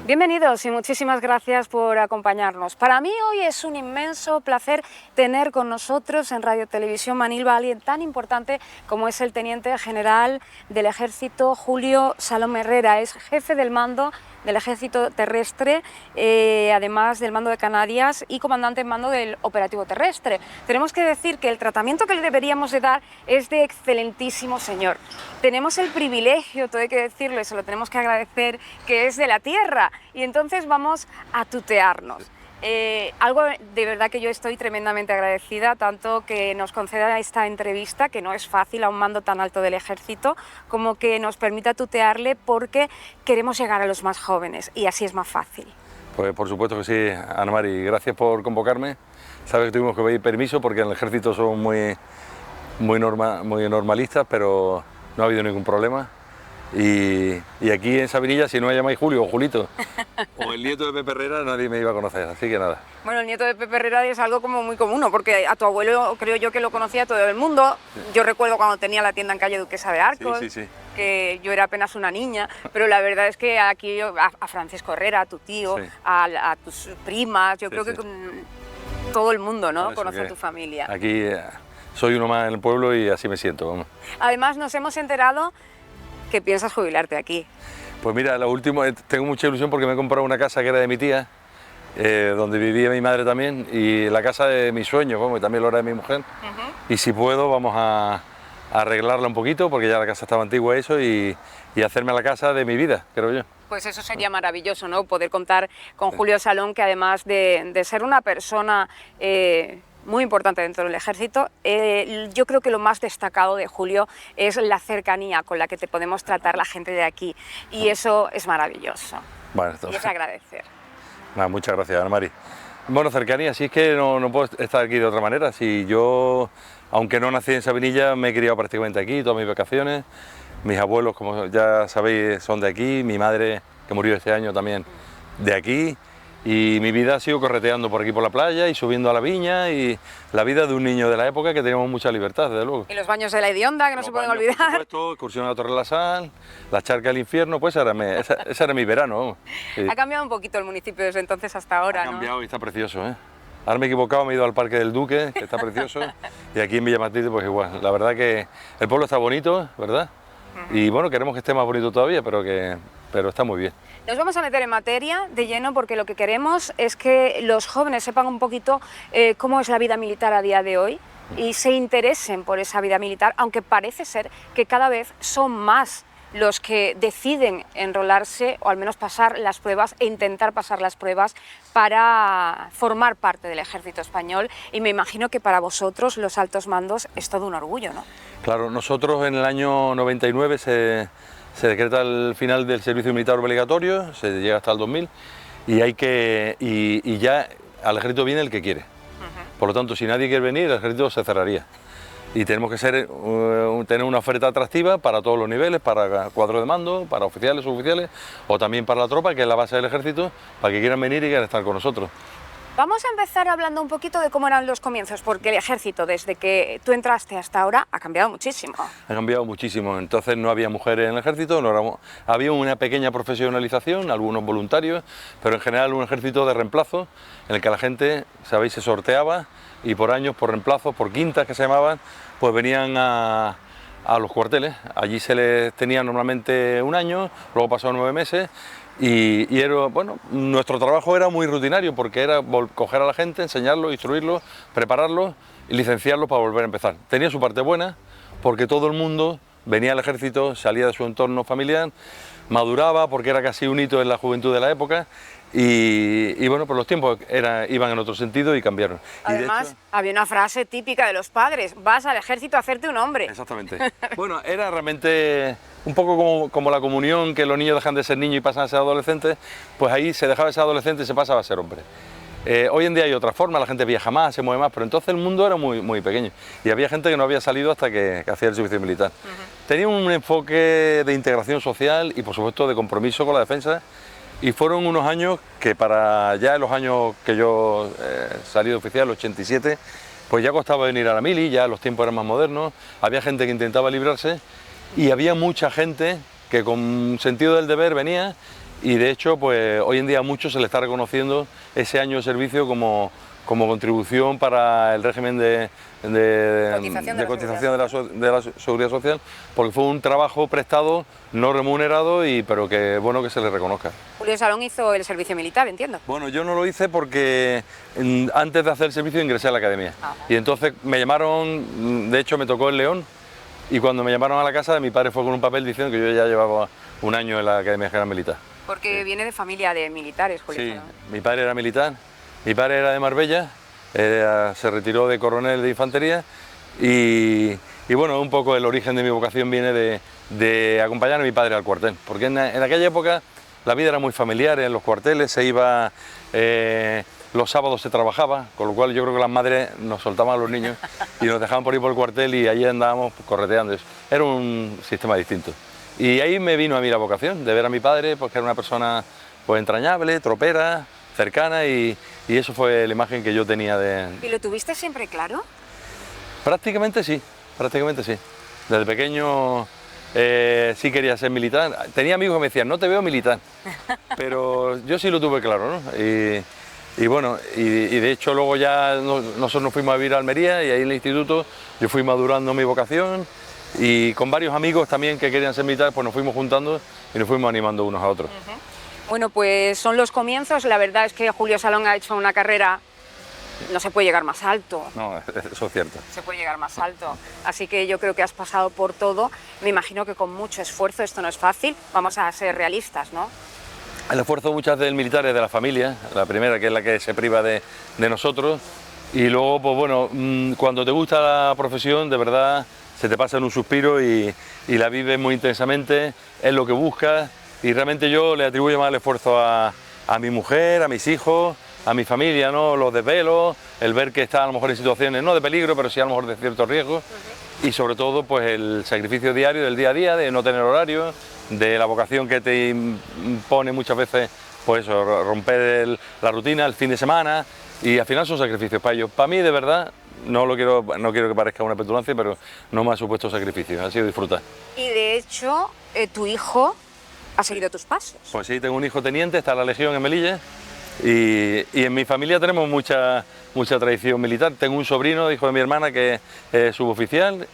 Bienvenidos y muchísimas gracias por acompañarnos. Para mí hoy es un inmenso placer tener con nosotros en Radio Televisión Manilva a alguien tan importante como es el Teniente General del Ejército Julio Salom Herrera. Es jefe del mando del Ejército Terrestre, además del mando de Canarias y comandante en mando del Operativo Terrestre. Tenemos que decir que el tratamiento que le deberíamos de dar es de excelentísimo señor. Tenemos el privilegio, todo hay que decirlo y se lo tenemos que agradecer, que es de la tierra, y entonces vamos a tutearnos. Algo de verdad que yo estoy tremendamente agradecida, tanto que nos conceda esta entrevista, que no es fácil a un mando tan alto del ejército, como que nos permita tutearle porque queremos llegar a los más jóvenes y así es más fácil. Pues por supuesto que sí, Ana Mari, gracias por convocarme. Sabes que tuvimos que pedir permiso porque en el ejército son muy normalistas, pero no ha habido ningún problema. Y aquí en Sabinilla, si no me llamáis Julio o Julito o el nieto de Pepe Herrera, nadie me iba a conocer, así que nada. Bueno, el nieto de Pepe Herrera es algo como muy común, ¿no? Porque a tu abuelo creo yo que lo conocía todo el mundo. Sí. Yo recuerdo cuando tenía la tienda en calle Duquesa de Arcos, sí. Que yo era apenas una niña, pero la verdad es que aquí a Francisco Herrera, a tu tío, sí. a tus primas, yo creo que todo el mundo, ¿no? Conoce a tu familia. Aquí soy uno más en el pueblo y así me siento, vamos. Además nos hemos enterado que piensas jubilarte aquí. Pues mira, lo último, tengo mucha ilusión porque me he comprado una casa que era de mi tía, donde vivía mi madre también, y la casa de mis sueños, y también lo era de mi mujer. Y si puedo, vamos a arreglarla un poquito, porque ya la casa estaba antigua y hacerme la casa de mi vida, creo yo. Pues eso sería maravilloso, ¿no? Poder contar con Julio Salom, que además de ser una persona muy importante dentro del ejército, yo creo que lo más destacado de Julio es la cercanía con la que te podemos tratar la gente de aquí, y eso es maravilloso. Bueno, y es agradecer. Muchas gracias, Ana Mari. Bueno, cercanía, si es que no puedo estar aquí de otra manera. Si yo, aunque no nací en Sabinilla, me he criado prácticamente aquí, todas mis vacaciones. Mis abuelos, como ya sabéis, son de aquí, mi madre, que murió este año, también de aquí. Y mi vida ha sido correteando por aquí por la playa y subiendo a la viña, y la vida de un niño de la época que teníamos mucha libertad, desde luego. Y los baños de la Hedionda, que no se pueden olvidar. Por supuesto, excursión a la Torre de la Sal, la charca del infierno, pues ese era mi verano. Sí. Ha cambiado un poquito el municipio desde entonces hasta ahora, ¿no? Ha cambiado y está precioso, ¿eh? Ahora me he equivocado, me he ido al Parque del Duque, que está precioso, y aquí en Villamatite, pues igual. La verdad que el pueblo está bonito, ¿verdad? Y bueno, queremos que esté más bonito todavía, pero está muy bien. Nos vamos a meter en materia de lleno porque lo que queremos es que los jóvenes sepan un poquito cómo es la vida militar a día de hoy y se interesen por esa vida militar, aunque parece ser que cada vez son más los que deciden enrolarse o al menos pasar las pruebas e intentar pasar las pruebas para formar parte del ejército español, y me imagino que para vosotros, los altos mandos, es todo un orgullo, ¿no? Claro, nosotros en el año 99 se decreta el final del servicio militar obligatorio, se llega hasta el 2000 y ya al ejército viene el que quiere. Por lo tanto, si nadie quiere venir, el ejército se cerraría. Y tenemos que tener una oferta atractiva para todos los niveles, para cuadros de mando, para oficiales, suboficiales, o también para la tropa, que es la base del ejército, para que quieran venir y quieran estar con nosotros. Vamos a empezar hablando un poquito de cómo eran los comienzos, porque el ejército, desde que tú entraste hasta ahora, ha cambiado muchísimo. Ha cambiado muchísimo. Entonces no había mujeres en el ejército, había una pequeña profesionalización, algunos voluntarios, pero en general un ejército de reemplazo, en el que la gente, sabéis, se sorteaba, y por años, por reemplazos, por quintas que se llamaban, pues venían a los cuarteles. Allí se les tenía normalmente un año, luego pasaron 9 meses, y era, bueno, nuestro trabajo era muy rutinario porque era coger a la gente, enseñarlos, instruirlos, prepararlos y licenciarlos para volver a empezar. Tenía su parte buena porque todo el mundo venía al ejército, salía de su entorno familiar, maduraba porque era casi un hito en la juventud de la época. Y bueno, pues los tiempos iban en otro sentido y cambiaron. Además, y de hecho, había una frase típica de los padres: vas al ejército a hacerte un hombre. Exactamente. Bueno, era realmente un poco como la comunión, que los niños dejan de ser niños y pasan a ser adolescentes, pues ahí se dejaba de ser adolescente y se pasaba a ser hombre. Hoy en día hay otra forma, la gente viaja más, se mueve más, pero entonces el mundo era muy pequeño y había gente que no había salido hasta que hacía el servicio militar. Tenía un enfoque de integración social y por supuesto de compromiso con la defensa. Y fueron unos años que para ya los años que yo salí de oficial, el 87, pues ya costaba venir a la mili, ya los tiempos eran más modernos, había gente que intentaba librarse y había mucha gente que con sentido del deber venía y de hecho pues hoy en día a muchos se le está reconociendo ese año de servicio como contribución para el régimen de cotización de la Seguridad Social, porque fue un trabajo prestado, no remunerado, pero que bueno que se le reconozca. Julio Salón hizo el servicio militar, entiendo. Bueno, yo no lo hice porque antes de hacer el servicio ingresé a la academia. Y entonces me llamaron, de hecho me tocó en León, y cuando me llamaron a la casa, mi padre fue con un papel diciendo que yo ya llevaba un año en la Academia General Militar. Porque viene de familia de militares, Julio Sí, Salón. mi padre era militar, mi padre era de Marbella, se retiró de coronel de infantería y bueno, un poco el origen de mi vocación viene de acompañar a mi padre al cuartel, porque en aquella época la vida era muy familiar, en los cuarteles se iba, los sábados se trabajaba, con lo cual yo creo que las madres nos soltaban a los niños y nos dejaban por ir por el cuartel y allí andábamos correteando. Era un sistema distinto. Y ahí me vino a mí la vocación de ver a mi padre, porque era una persona pues entrañable, tropera, cercana, y eso fue la imagen que yo tenía de... ¿Y lo tuviste siempre claro? Prácticamente sí, prácticamente sí. Desde pequeño sí quería ser militar. Tenía amigos que me decían, no te veo militar, pero yo sí lo tuve claro, ¿no? Y bueno, y de hecho luego ya nosotros nos fuimos a vivir a Almería y ahí en el instituto yo fui madurando mi vocación y con varios amigos también que querían ser militares pues nos fuimos juntando y nos fuimos animando unos a otros. Bueno, pues son los comienzos. La verdad es que Julio Salón ha hecho una carrera, no se puede llegar más alto. No, eso es cierto. Se puede llegar más alto. Así que yo creo que has pasado por todo. Me imagino que con mucho esfuerzo, esto no es fácil. Vamos a ser realistas, ¿no? El esfuerzo muchas del militar es de la familia, la primera que es la que se priva de nosotros. Y luego, pues bueno, cuando te gusta la profesión, de verdad se te pasa en un suspiro y la vives muy intensamente, es lo que buscas. Y realmente yo le atribuyo más el esfuerzo a mi mujer, a mis hijos, a mi familia, ¿no? Los desvelos, el ver que está a lo mejor en situaciones no de peligro, pero sí a lo mejor de cierto riesgo. Y sobre todo pues el sacrificio diario del día a día, de no tener horario, de la vocación que te impone muchas veces, pues eso, romper la rutina, el fin de semana, y al final son sacrificios para ellos. Para mí, de verdad, no quiero que parezca una petulancia, pero no me ha supuesto sacrificio, ha sido disfrutar. Y de hecho, tu hijo ha seguido tus pasos. Pues sí, tengo un hijo teniente, está en la Legión en Melilla, y en mi familia tenemos mucha tradición militar. Tengo un sobrino, hijo de mi hermana, que es suboficial.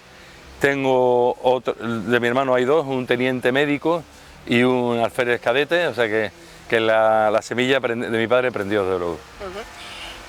Tengo otro, de mi hermano hay dos, un teniente médico y un alférez cadete, o sea que la semilla de mi padre prendió desde luego.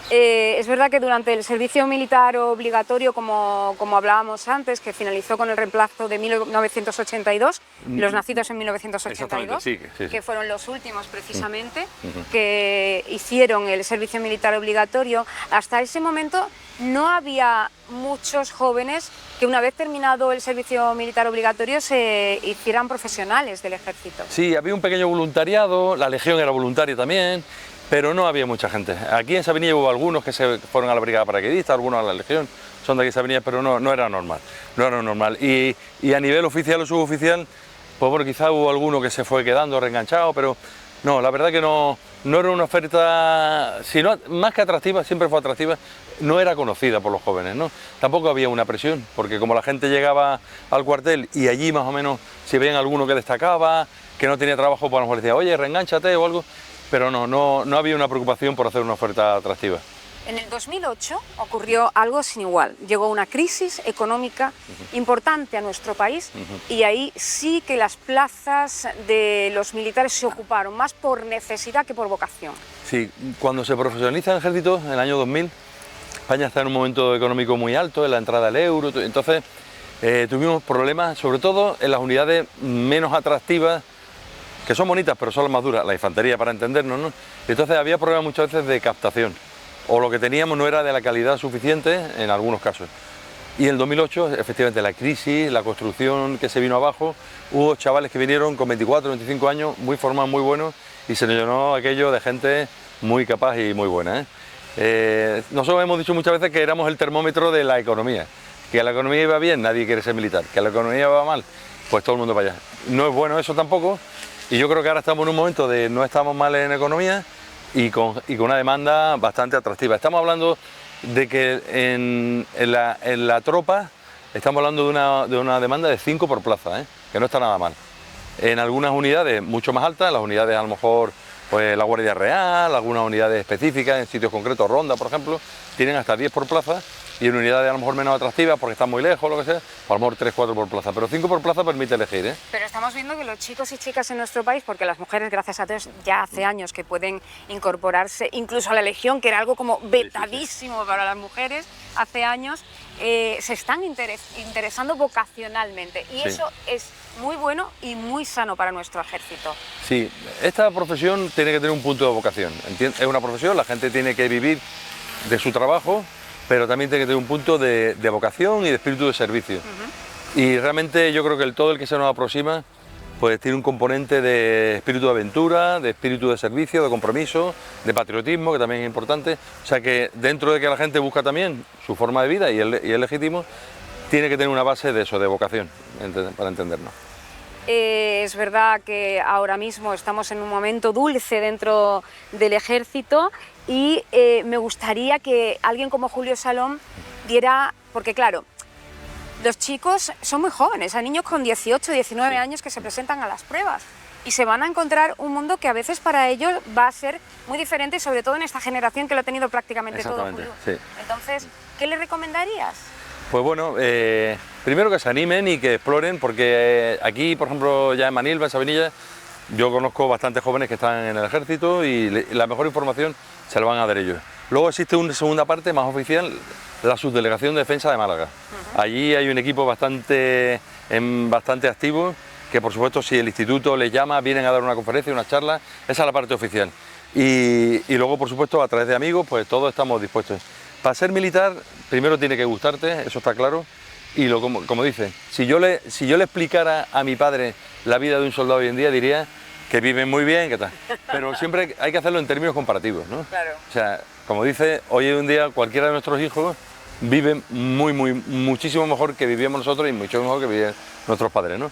Es verdad que durante el servicio militar obligatorio, como hablábamos antes, que finalizó con el reemplazo de 1982, los nacidos en 1982, sí. que fueron los últimos precisamente, que hicieron el servicio militar obligatorio, hasta ese momento no había muchos jóvenes que una vez terminado el servicio militar obligatorio se hicieran profesionales del ejército. Sí, había un pequeño voluntariado, la Legión era voluntaria también, pero no había mucha gente. Aquí en Sabinillas hubo algunos que se fueron a la brigada paracaidista, algunos a la Legión, son de aquí en Sabinillas, pero no era normal, no era normal. Y a nivel oficial o suboficial, pues bueno, quizá hubo alguno que se fue quedando reenganchado, pero no, la verdad que no era una oferta, sino más que atractiva, siempre fue atractiva, no era conocida por los jóvenes, ¿no? Tampoco había una presión, porque como la gente llegaba al cuartel y allí más o menos si veían alguno que destacaba, que no tenía trabajo, pues a lo mejor decía, oye, reengánchate o algo, pero no había una preocupación por hacer una oferta atractiva. En el 2008 ocurrió algo sin igual. Llegó una crisis económica importante a nuestro país y ahí sí que las plazas de los militares se ocuparon más por necesidad que por vocación. Sí, cuando se profesionaliza el ejército, en el año 2000, España está en un momento económico muy alto, en la entrada al euro, entonces tuvimos problemas, sobre todo en las unidades menos atractivas, que son bonitas pero son las más duras, la infantería para entendernos, ¿no? Entonces había problemas muchas veces de captación, o lo que teníamos no era de la calidad suficiente en algunos casos. Y en el 2008, efectivamente, la crisis, la construcción que se vino abajo, hubo chavales que vinieron con 24, 25 años, muy formados, muy buenos, y se nos llenó aquello de gente muy capaz y muy buena, nosotros hemos dicho muchas veces que éramos el termómetro de la economía, que la economía iba bien, nadie quiere ser militar, que la economía iba mal, pues todo el mundo para allá. No es bueno eso tampoco, y yo creo que ahora estamos en un momento de no estamos mal en economía y con una demanda bastante atractiva. Estamos hablando de que en la tropa estamos hablando de una demanda de 5 por plaza, que no está nada mal. en algunas unidades mucho más altas, las unidades a lo mejor pues la Guardia Real, algunas unidades específicas en sitios concretos, Ronda por ejemplo, tienen hasta 10 por plaza, y en unidades a lo mejor menos atractivas porque están muy lejos, lo que sea, a lo mejor 3, 4 por plaza, pero 5 por plaza permite elegir, ¿eh? Pero estamos viendo que los chicos y chicas en nuestro país, porque las mujeres, gracias a Dios, ya hace años que pueden incorporarse incluso a la Legión, que era algo como vetadísimo para las mujeres, hace años, se están interesando vocacionalmente, y eso es muy bueno y muy sano para nuestro ejército. Sí, esta profesión tiene que tener un punto de vocación, ¿entiendes? Es una profesión, la gente tiene que vivir de su trabajo, pero también tiene que tener un punto de vocación y de espíritu de servicio. Y realmente yo creo que todo el que se nos aproxima pues tiene un componente de espíritu de aventura, de espíritu de servicio, de compromiso, de patriotismo, que también es importante. O sea que dentro de que la gente busca también su forma de vida y es legítimo, tiene que tener una base de eso, de vocación, para entendernos. Es verdad que ahora mismo estamos en un momento dulce dentro del ejército y me gustaría que alguien como Julio Salom diera, porque claro, los chicos son muy jóvenes, hay niños con 18, 19 años que se presentan a las pruebas y se van a encontrar un mundo que a veces para ellos va a ser muy diferente, sobre todo en esta generación que lo ha tenido prácticamente todo, Julio. Sí. Entonces, ¿qué le recomendarías? Pues bueno, primero que se animen y que exploren, porque aquí, por ejemplo, ya en Manilva, en Sabinilla, yo conozco bastantes jóvenes que están en el ejército y la mejor información se la van a dar ellos. Luego existe una segunda parte más oficial, la Subdelegación de Defensa de Málaga. Allí hay un equipo bastante activo, que por supuesto si el instituto les llama, vienen a dar una conferencia, una charla, esa es la parte oficial. Y luego, por supuesto, a través de amigos, pues todos estamos dispuestos. Para ser militar, primero tiene que gustarte, eso está claro, y como dice, si yo le explicara a mi padre la vida de un soldado hoy en día, diría que viven muy bien, que tal. Pero siempre hay que hacerlo en términos comparativos, ¿no? Claro. O sea, como dice, hoy en día cualquiera de nuestros hijos vive muchísimo mejor que vivíamos nosotros y mucho mejor que vivían nuestros padres, ¿no?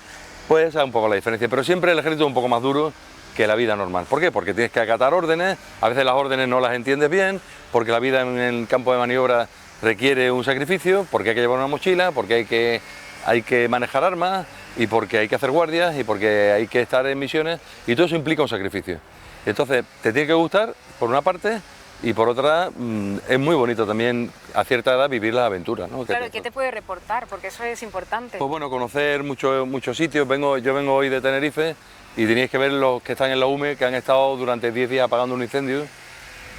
Pues esa es un poco la diferencia, pero siempre el ejército es un poco más duro que la vida normal. ¿Por qué? Porque tienes que acatar órdenes, a veces las órdenes no las entiendes bien, porque la vida en el campo de maniobra requiere un sacrificio, porque hay que llevar una mochila, porque hay que manejar armas, y porque hay que hacer guardias, y porque hay que estar en misiones, y todo eso implica un sacrificio. Entonces, te tiene que gustar, por una parte, y por otra, es muy bonito también a cierta edad vivir las aventuras, ¿no? Claro, ¿qué te puede reportar? Porque eso es importante. Pues bueno, conocer muchos sitios. Yo vengo hoy de Tenerife y tenéis que ver los que están en la UME, que han estado durante 10 días apagando un incendio,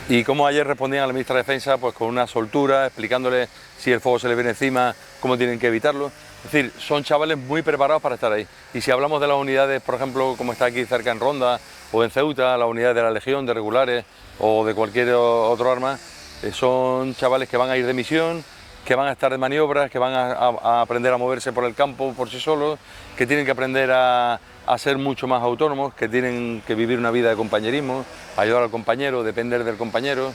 y cómo ayer respondían a la ministra de Defensa pues con una soltura, explicándoles si el fuego se les viene encima, cómo tienen que evitarlo. Es decir, son chavales muy preparados para estar ahí. Y si hablamos de las unidades, por ejemplo, como está aquí cerca en Ronda o en Ceuta, las unidades de la Legión, de regulares o de cualquier otro arma, son chavales que van a ir de misión, que van a estar de maniobras, que van a aprender a moverse por el campo por sí solos, que tienen que aprender a ser mucho más autónomos, que tienen que vivir una vida de compañerismo, ayudar al compañero, depender del compañero,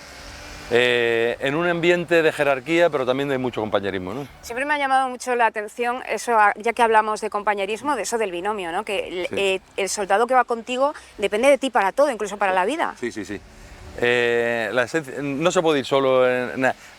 en un ambiente de jerarquía, pero también de mucho compañerismo, ¿no? Siempre me ha llamado mucho la atención eso, ya que hablamos de compañerismo, de eso del binomio, ¿no? Que sí. El soldado que va contigo depende de ti para todo, incluso para la vida. Sí, sí, sí. La esencia, no se puede ir solo,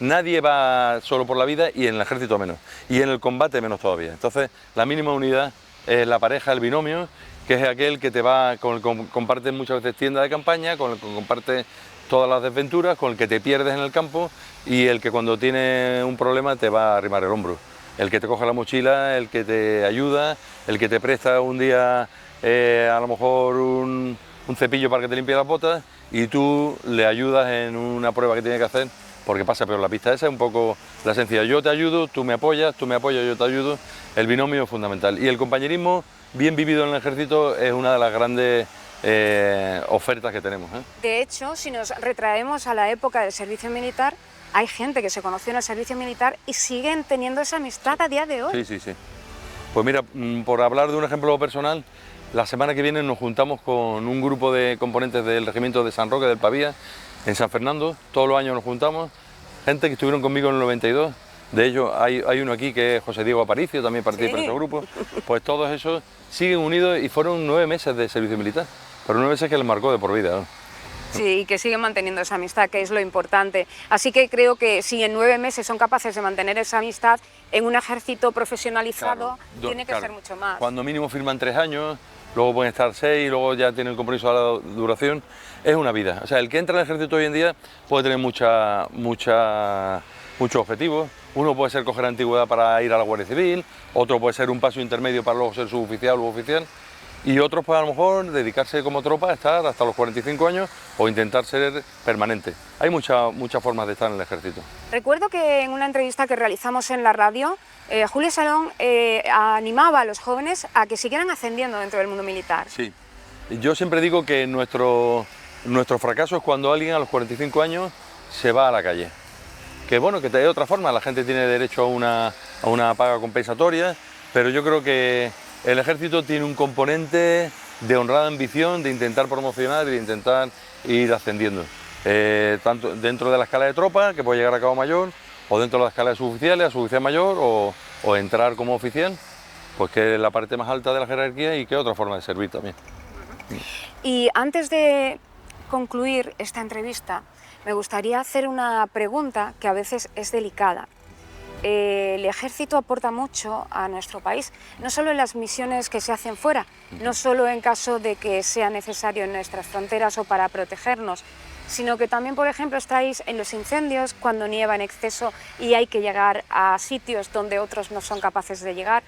nadie va solo por la vida, y en el ejército menos, y en el combate menos todavía. Entonces, la mínima unidad es la pareja, el binomio, que es aquel que te va, con el que compartes muchas veces tienda de campaña, con el que compartes todas las desventuras, con el que te pierdes en el campo, y el que cuando tiene un problema te va a arrimar el hombro. El que te coge la mochila, el que te ayuda, el que te presta un día a lo mejor un cepillo para que te limpie las botas, y tú le ayudas en una prueba que tiene que hacer porque pasa peor la pista. Esa es un poco la esencia. Yo te ayudo, tú me apoyas, yo te ayudo. El binomio es fundamental. Y el compañerismo bien vivido en el ejército es una de las grandes ofertas que tenemos, ¿eh? De hecho, si nos retraemos a la época del servicio militar, hay gente que se conoció en el servicio militar y siguen teniendo esa amistad a día de hoy. Sí, sí, sí. Pues mira, por hablar de un ejemplo personal, la semana que viene nos juntamos con un grupo de componentes del regimiento de San Roque del Pavía, en San Fernando. Todos los años nos juntamos, gente que estuvieron conmigo en el 92, de ellos hay uno aquí que es José Diego Aparicio, también participa en ese grupo. Pues todos esos siguen unidos y fueron 9 meses de servicio militar, pero 9 meses que les marcó de por vida, ¿no? Sí, y que siguen manteniendo esa amistad, que es lo importante. Así que creo que si en 9 meses son capaces de mantener esa amistad, en un ejército profesionalizado, claro, tiene que ser mucho más. Cuando mínimo firman 3 años, luego pueden estar 6, luego ya tienen el compromiso de la duración. Es una vida. O sea, el que entra en el ejército hoy en día puede tener muchos objetivos. Uno puede ser coger antigüedad para ir a la Guardia Civil, otro puede ser un paso intermedio para luego ser suboficial o oficial, y otros pues a lo mejor dedicarse como tropa a estar hasta los 45 años o intentar ser permanente. Hay muchas formas de estar en el ejército. Recuerdo que en una entrevista que realizamos en la radio, Julio Salón animaba a los jóvenes a que siguieran ascendiendo dentro del mundo militar. Sí, yo siempre digo que nuestro fracaso es cuando alguien a los 45 años se va a la calle. Que bueno, que de otra forma la gente tiene derecho a una paga compensatoria, pero yo creo que el ejército tiene un componente de honrada ambición, de intentar promocionar y de intentar ir ascendiendo. Tanto dentro de la escala de tropa, que puede llegar a cabo mayor, o dentro de la escala de suboficiales, a suboficial mayor, o entrar como oficial, pues que es la parte más alta de la jerarquía y que es otra forma de servir también. Y antes de concluir esta entrevista, me gustaría hacer una pregunta que a veces es delicada. El ejército aporta mucho a nuestro país, no solo en las misiones que se hacen fuera, no solo en caso de que sea necesario en nuestras fronteras o para protegernos, sino que también, por ejemplo, estáis en los incendios cuando nieva en exceso y hay que llegar a sitios donde otros no son capaces de llegar.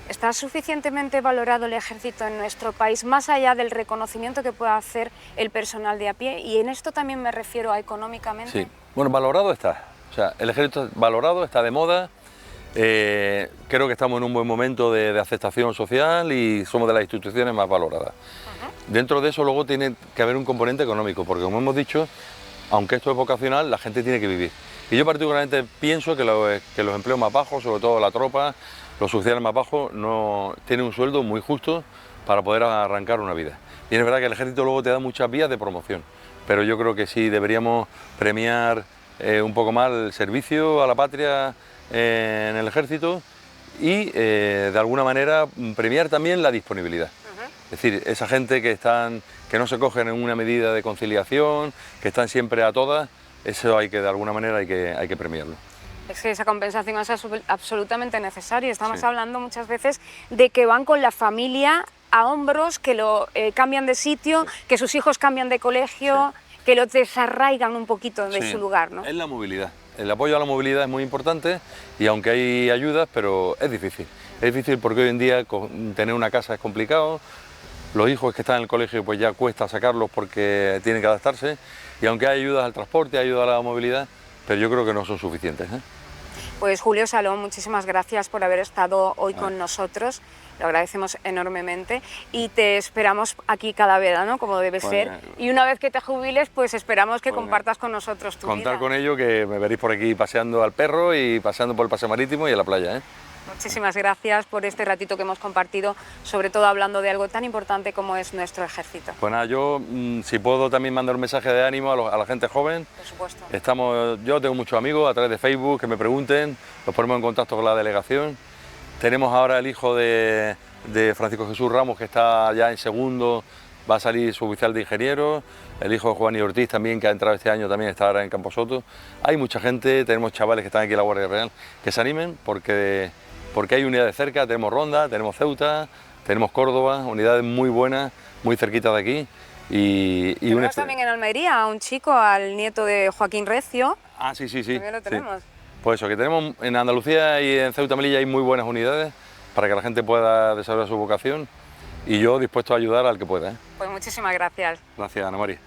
¿Está suficientemente valorado el ejército en nuestro país, más allá del reconocimiento que pueda hacer el personal de a pie? Y en esto también me refiero a económicamente. Sí, bueno, valorado está. O sea, el ejército valorado, está de moda. Creo que estamos en un buen momento de aceptación social y somos de las instituciones más valoradas. Dentro de eso luego tiene que haber un componente económico, porque como hemos dicho, aunque esto es vocacional, la gente tiene que vivir. Y yo particularmente pienso que los empleos más bajos, sobre todo la tropa, los oficiales más bajos, no tienen un sueldo muy justo para poder arrancar una vida. Y es verdad que el ejército luego te da muchas vías de promoción, pero yo creo que sí deberíamos premiar un poco más el servicio a la patria en el ejército y de alguna manera premiar también la disponibilidad. Es decir, esa gente que no se cogen en una medida de conciliación, que están siempre a todas, eso de alguna manera hay que premiarlo. Es que esa compensación es absolutamente necesaria. Estamos hablando muchas veces de que van con la familia a hombros, que lo cambian de sitio, que sus hijos cambian de colegio, que lo desarraigan un poquito de su lugar, ¿no? Es la movilidad. El apoyo a la movilidad es muy importante y aunque hay ayudas, pero es difícil. Es difícil porque hoy en día tener una casa es complicado, los hijos que están en el colegio pues ya cuesta sacarlos porque tienen que adaptarse y aunque hay ayudas al transporte, ayuda a la movilidad, pero yo creo que no son suficientes. Pues Julio Salón, muchísimas gracias por haber estado hoy con nosotros, lo agradecemos enormemente y te esperamos aquí cada verano, como debe ser, y una vez que te jubiles, pues esperamos que compartas con nosotros tu vida. Contar con ello, que me veréis por aquí paseando al perro y paseando por el paseo marítimo y a la playa. Muchísimas gracias por este ratito que hemos compartido, sobre todo hablando de algo tan importante como es nuestro ejército. Pues nada, yo si puedo también mandar un mensaje de ánimo a la gente joven. Por supuesto. Yo tengo muchos amigos a través de Facebook que me pregunten, los ponemos en contacto con la delegación. Tenemos ahora el hijo de Francisco Jesús Ramos, que está ya en segundo, va a salir suboficial de ingeniero. El hijo de Juan y Ortiz también, que ha entrado este año, también está ahora en Camposoto. Hay mucha gente, tenemos chavales que están aquí en la Guardia Real, que se animen porque hay unidades cerca, tenemos Ronda, tenemos Ceuta, tenemos Córdoba, unidades muy buenas, muy cerquitas de aquí. Tenemos también en Almería a un chico, al nieto de Joaquín Recio. Ah, sí. También lo tenemos. Sí. Pues eso, que tenemos en Andalucía y en Ceuta Melilla hay muy buenas unidades para que la gente pueda desarrollar su vocación y yo dispuesto a ayudar al que pueda. Pues muchísimas gracias. Gracias, Ana María.